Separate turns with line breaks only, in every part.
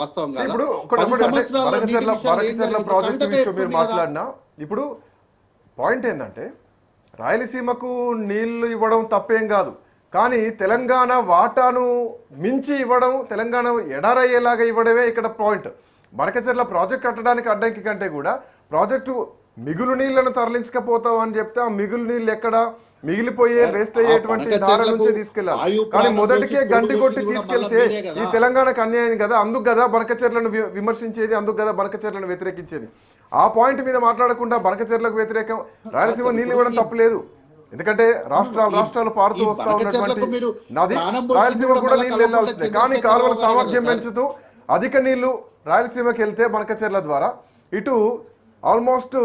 వాస్తవం కాదా?
ఇప్పుడు
10 సంవత్సరాల్లో నీటి విషయాలు ఏం
బనకచెర్ల
జరిగిందో
ప్రాజెక్టు
కవితకే
విషయం మీరు
చెప్తుంది కదా.
మాట్లాడినా ఇప్పుడు పాయింట్ ఏంటంటే రాయలసీమకు నీళ్లు ఇవ్వడం తప్పేం కాదు, కానీ తెలంగాణ వాటాను మించి ఇవ్వడం, తెలంగాణ ఎడారయ్యేలాగా ఇవ్వడమే ఇక్కడ పాయింట్. బనకచెర్ల ప్రాజెక్ట్ కట్టడానికి అడ్డంకి కంటే కూడా ప్రాజెక్టు మిగులు నీళ్లను తరలించకపోతాం అని చెప్తే ఆ మిగులు నీళ్ళు ఎక్కడ మిగిలిపోయే వేస్ట్ అయ్యేటువంటి దారి నుంచి తీసుకెళ్ళాలి. కానీ మొదటికే గంటి కొట్టి తీసుకెళ్తే ఈ తెలంగాణకు అన్యాయం కదా, అందుకు కదా బనకచెర్లను విమర్శించేది, అందుకు కదా బనకచెర్లను వ్యతిరేకించేది. ఆ పాయింట్ మీద మాట్లాడకుండా బనకచెర్లకు వ్యతిరేకం రాయలసీమ నీళ్ళు ఇవ్వడం తప్పలేదు. ఎందుకంటే రాష్ట్రాలు పారుతూ వస్తా ఉన్నటువంటి నది రాయలసీమ కూడా నీళ్ళు వెళ్లాల్సిందే. కానీ కాలువల సామర్థ్యం పెంచుతూ అధిక నీళ్లు రాయలసీమకి వెళ్తే బనకచెర్ల ద్వారా ఇటు ఆల్మోస్ట్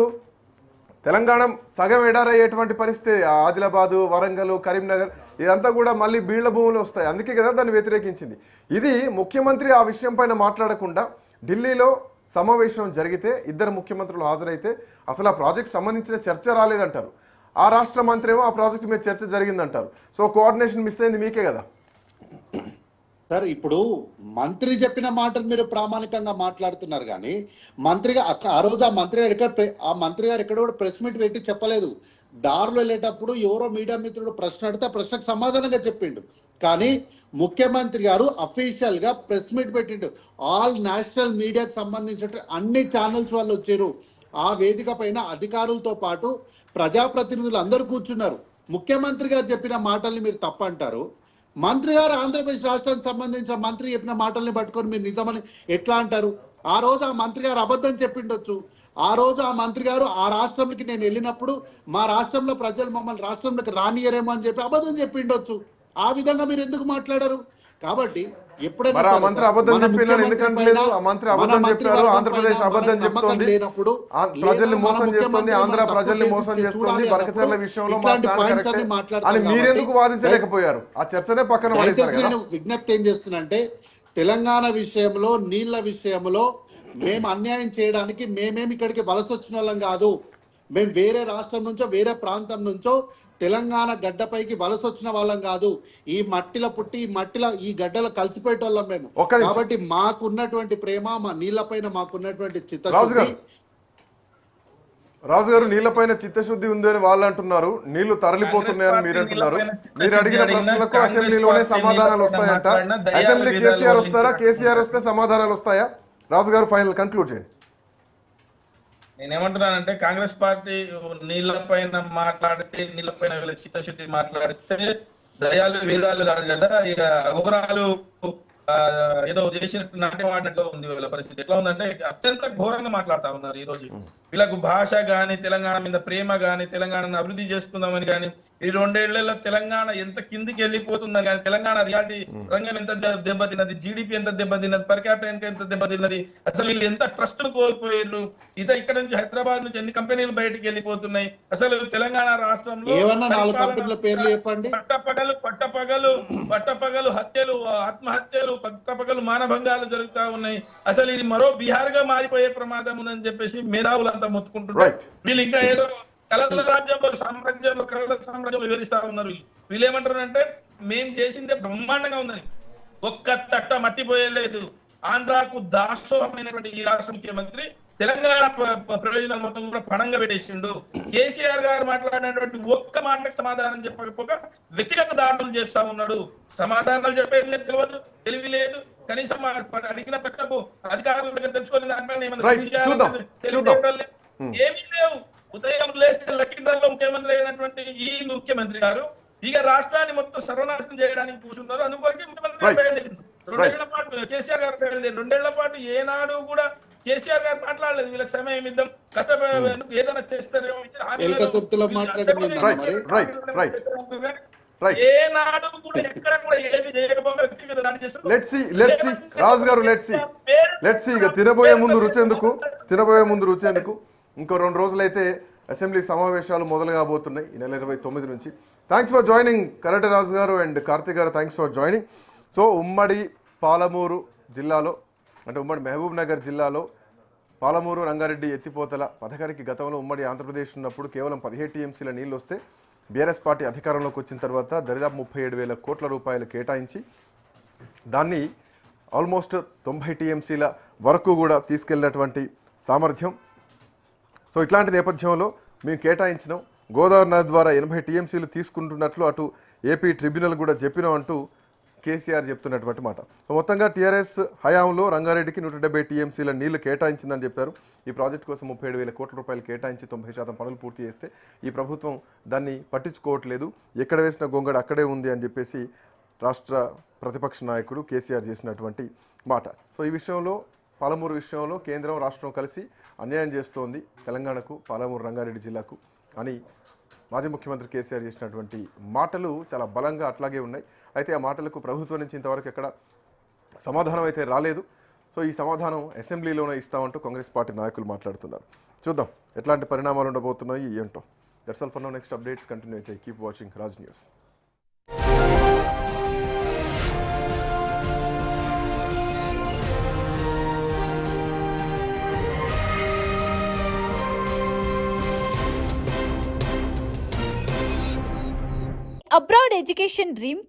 తెలంగాణ సగం ఎడారయ్యేటువంటి పరిస్థితి. ఆదిలాబాదు, వరంగల్, కరీంనగర్ ఇదంతా కూడా మళ్ళీ బీళ్ల భూములు వస్తాయి. అందుకే కదా దాన్ని వ్యతిరేకించింది. ఇది ముఖ్యమంత్రి ఆ విషయం పైన మాట్లాడకుండా ఢిల్లీలో సమావేశం జరిగితే ఇద్దరు ముఖ్యమంత్రులు హాజరైతే అసలు ఆ ప్రాజెక్ట్ సంబంధించిన చర్చ రాలేదంటారు. ఆ రాష్ట్ర మంత్రి ఏమో ఆ ప్రాజెక్ట్ మీద చర్చ జరిగిందంటారు. సో కోఆర్డినేషన్ మిస్ అయింది మీకే కదా
సార్. ఇప్పుడు మంత్రి చెప్పిన మాటలు మీరు ప్రామాణికంగా మాట్లాడుతున్నారు, కానీ మంత్రిగా ఆ రోజు ఆ మంత్రి గారు ఎక్కడ కూడా ప్రెస్ మీట్ పెట్టి చెప్పలేదు. దారిలో వెళ్ళేటప్పుడు ఎవరో మీడియా మిత్రుడు ప్రశ్న అడిగితే ఆ ప్రశ్నకు సమాధానంగా చెప్పిండు. కానీ ముఖ్యమంత్రి గారు అఫీషియల్ గా ప్రెస్ మీట్ పెట్టిండు. ఆల్ నేషనల్ మీడియాకు సంబంధించిన అన్ని ఛానల్స్ వాళ్ళు వచ్చారు. ఆ వేదిక పైన అధికారులతో పాటు ప్రజాప్రతినిధులు అందరూ కూర్చున్నారు. ముఖ్యమంత్రి గారు చెప్పిన మాటల్ని మీరు తప్పంటారు. మంత్రి గారు ఆంధ్రప్రదేశ్ రాష్ట్రానికి సంబంధించిన మంత్రి చెప్పిన మాటల్ని పట్టుకొని మీరు నిజమని ఎట్లా అంటారు? ఆ రోజు ఆ మంత్రి గారు అబద్ధం చెప్పిండొచ్చు. ఆ రోజు ఆ మంత్రి గారు ఆ రాష్ట్రంలోకి నేను వెళ్ళినప్పుడు మా రాష్ట్రంలో ప్రజలు మమ్మల్ని రాష్ట్రంలోకి రానియరేమో అని చెప్పి అబద్ధం చెప్పిండొచ్చు. ఆ విధంగా మీరు ఎందుకు మాట్లాడారు? కాబట్టి ఎప్పుడైనా
మంత్రి అబద్ధం చెప్పినారు, ఎందుకంటే ఆ మంత్రి అబద్ధం చెప్పారు. ఆంధ్రప్రదేశ్ అబద్ధం చెప్తోంది, ప్రజల్ని మోసం చేస్తుంది, ఆంధ్ర ప్రజల్ని మోసం చేస్తుంది, బనకచెర్ల విషయంలో అని మీరెందుకు వాదించలేకపోయారు? ఆ చర్చనే పక్కన పడేశారు.
నేను విజ్ఞప్తి ఏం చేస్తున్నంటే తెలంగాణ విషయంలో నీళ్ల విషయంలో మేము అన్యాయం చేయడానికి మేమేమి ఇక్కడికి వలస వచ్చిన వాళ్ళం కాదు. మేము వేరే రాష్ట్రం నుంచో వేరే ప్రాంతం నుంచో తెలంగాణ గడ్డపైకి వలస వచ్చిన వాళ్ళం కాదు. ఈ మట్టిలో పుట్టి ఈ మట్టిలో ఈ గడ్డలో కలిసిపోయేటోళ్ళం మేము. కాబట్టి మాకున్నటువంటి ప్రేమ, మా నీళ్లపైన మాకున్నటువంటి చిత్తశుద్ధి.
రాజు గారు, నీళ్లపైన చిత్తశుద్ధి ఉంది అని వాళ్ళు అంటున్నారు, నీళ్లు తరలిపోతున్నాయని మీరు అంటున్నారు. మీరు అడిగిన ప్రశ్నలకు అసెంబ్లీలోనే సమాధానాలు వస్తాయంట. అసెంబ్లీ కేసీఆర్ వస్తారా? కేసీఆర్ వస్తే సమాధానాలు వస్తాయా? రాజు గారు ఫైనల్ కన్క్లూడ్ చేయండి.
నేనేమంటున్నానంటే కాంగ్రెస్ పార్టీ నీళ్ల పైన మాట్లాడితే, నీళ్ల పైన వీళ్ళ చిత్తశుద్ధి మాట్లాడిస్తే దయాలు వేదాలు కాదు కదా, ఇక అఘోరాలు ఏదో చేసినట్టు నాట్యం ఆడినట్లు ఉంది వీళ్ళ పరిస్థితి. ఎట్లా ఉందంటే అత్యంత ఘోరంగా మాట్లాడుతా ఉన్నారు ఈ రోజు. వీళ్ళకు భాష గాని, తెలంగాణ మీద ప్రేమ గాని, తెలంగాణను అభివృద్ధి చేసుకుందామని కానీ, ఈ 2 ఏళ్లలో తెలంగాణ ఎంత కిందికి వెళ్ళిపోతుందని కానీ, తెలంగాణ రియాలిటీ రంగం ఎంత దెబ్బతిన్నది, జీడిపి ఎంత దెబ్బతిన్నది, పర్ క్యాపిటల్ ఎంత దెబ్బతిన్నది, అసలు వీళ్ళు ఎంత ట్రస్ట్ ను కోల్పోయారు. ఇక్కడ నుంచి హైదరాబాద్ నుంచి ఎన్ని కంపెనీలు బయటికి వెళ్ళిపోతున్నాయి. అసలు తెలంగాణ రాష్ట్రంలో పట్టపగలు హత్యలు, ఆత్మహత్యలు, పట్టపగలు మానభంగాలు జరుగుతా ఉన్నాయి. అసలు ఇది మరో బీహార్ గా మారిపోయే ప్రమాదం ఉందని చెప్పేసి మేధావులంతా మొత్తుకుంటున్నారు. వీళ్ళు ఇంకా ఏదో కళల రాజ్యంలో, కళల సామ్రాజ్యంలో వివరిస్తా ఉన్నారు. వీళ్ళు ఏమంటారు అంటే మేం చేసిందే బ్రహ్మాండంగా ఉందని. ఒక్క తట్ట మట్టిపోయలేదు. ఆంధ్రాకు దాసోహమైనటువంటి ఈ రాష్ట్ర ముఖ్యమంత్రి తెలంగాణ ప్రయోజనాలు మొత్తం కూడా పణంగా పెట్టేసిండు. కేసీఆర్ గారు మాట్లాడినటువంటి ఒక్క మాటకు సమాధానం చెప్పకపోగా వ్యక్తిగత దాడులు చేస్తా ఉన్నాడు. సమాధానాలు చెప్పేది తెలియదు, తెలివి లేదు. కనీసం అడిగిన ప్రశ్నకు అధికారుల దగ్గర తెలుసుకొని ఏమీ లేవు. ఉదయం లేస్తే లక్కీడ్రాలో ముఖ్యమంత్రి అయినటువంటి ఈ ముఖ్యమంత్రి గారు ఇక రాష్ట్రాన్ని మొత్తం సర్వనాశనం చేయడానికి కూర్చున్నారు. అందుకొరకే ముఖ్యమంత్రి 2 ఏళ్ల పాటు కేసీఆర్ గారు 2 ఏళ్ల పాటు ఏనాడు కూడా కేసీఆర్ గారు మాట్లాడలేదు. వీళ్ళకి సమయం ఇద్దాం, కష్టపడేందుకు ఏదైనా చేస్తారేమో. ఏనాడు కూడా ఎక్కడ కూడా ఏమి చేయకపోతే
రాజు గారు ఇక తినబోయే ముందు రుచేందుకు ఇంకో 2 రోజులైతే అసెంబ్లీ సమావేశాలు మొదలు కాబోతున్నాయి ఈ నెల 29 నుంచి. థ్యాంక్స్ ఫర్ జాయినింగ్ కరటి రాజు గారు అండ్ కార్తిక్ గారు, థ్యాంక్స్ ఫర్ జాయినింగ్. సో ఉమ్మడి పాలమూరు జిల్లాలో, అంటే ఉమ్మడి మహబూబ్ నగర్ జిల్లాలో పాలమూరు రంగారెడ్డి ఎత్తిపోతల పథకానికి గతంలో ఉమ్మడి ఆంధ్రప్రదేశ్ ఉన్నప్పుడు కేవలం 17 టీఎంసీల నీళ్లు వస్తే బీఆర్ఎస్ పార్టీ అధికారంలోకి వచ్చిన తర్వాత దరిదాపు 37,000 కోట్ల రూపాయలు కేటాయించి దాన్ని ఆల్మోస్ట్ 90 టీఎంసీల వరకు కూడా తీసుకెళ్ళినటువంటి సామర్థ్యం. సో ఇట్లాంటి నేపథ్యంలో మేము కేటాయించినాం, గోదావరి నది ద్వారా 80 టీఎంసీలు తీసుకుంటున్నట్లు అటు ఏపీ ట్రిబ్యునల్ కూడా చెప్పినాం అంటూ కేసీఆర్ చెప్తున్నటువంటి మాట. సో మొత్తంగా టీఆర్ఎస్ హయాంలో రంగారెడ్డికి 170 టీఎంసీల నీళ్లు కేటాయించిందని చెప్పారు. ఈ ప్రాజెక్టు కోసం 37,000 కోట్ల రూపాయలు కేటాయించి 90% పనులు పూర్తి చేస్తే ఈ ప్రభుత్వం దాన్ని పట్టించుకోవట్లేదు, ఎక్కడ వేసిన గొంగడ అక్కడే ఉంది అని చెప్పేసి రాష్ట్ర ప్రతిపక్ష నాయకుడు కేసీఆర్ చేసినటువంటి మాట. సో ఈ విషయంలో పాలమూరు విషయంలో కేంద్రం రాష్ట్రం కలిసి అన్యాయం చేస్తోంది తెలంగాణకు, పాలమూరు రంగారెడ్డి జిల్లాకు అని మాజీ ముఖ్యమంత్రి కేసీఆర్ చేసినటువంటి మాటలు చాలా బలంగా అట్లాగే ఉన్నాయి. అయితే ఆ మాటలకు ప్రభుత్వం నుంచి ఇంతవరకు ఎక్కడ సమాధానం అయితే రాలేదు. సో ఈ సమాధానం అసెంబ్లీలోనే ఇస్తామంటూ కాంగ్రెస్ పార్టీ నాయకులు మాట్లాడుతున్నారు. చూద్దాం ఎట్లాంటి పరిణామాలు ఉండబోతున్నాయి ఏంటో. That's all for now. Next updates continue అయితే keep watching Raj news.
Abroad education dream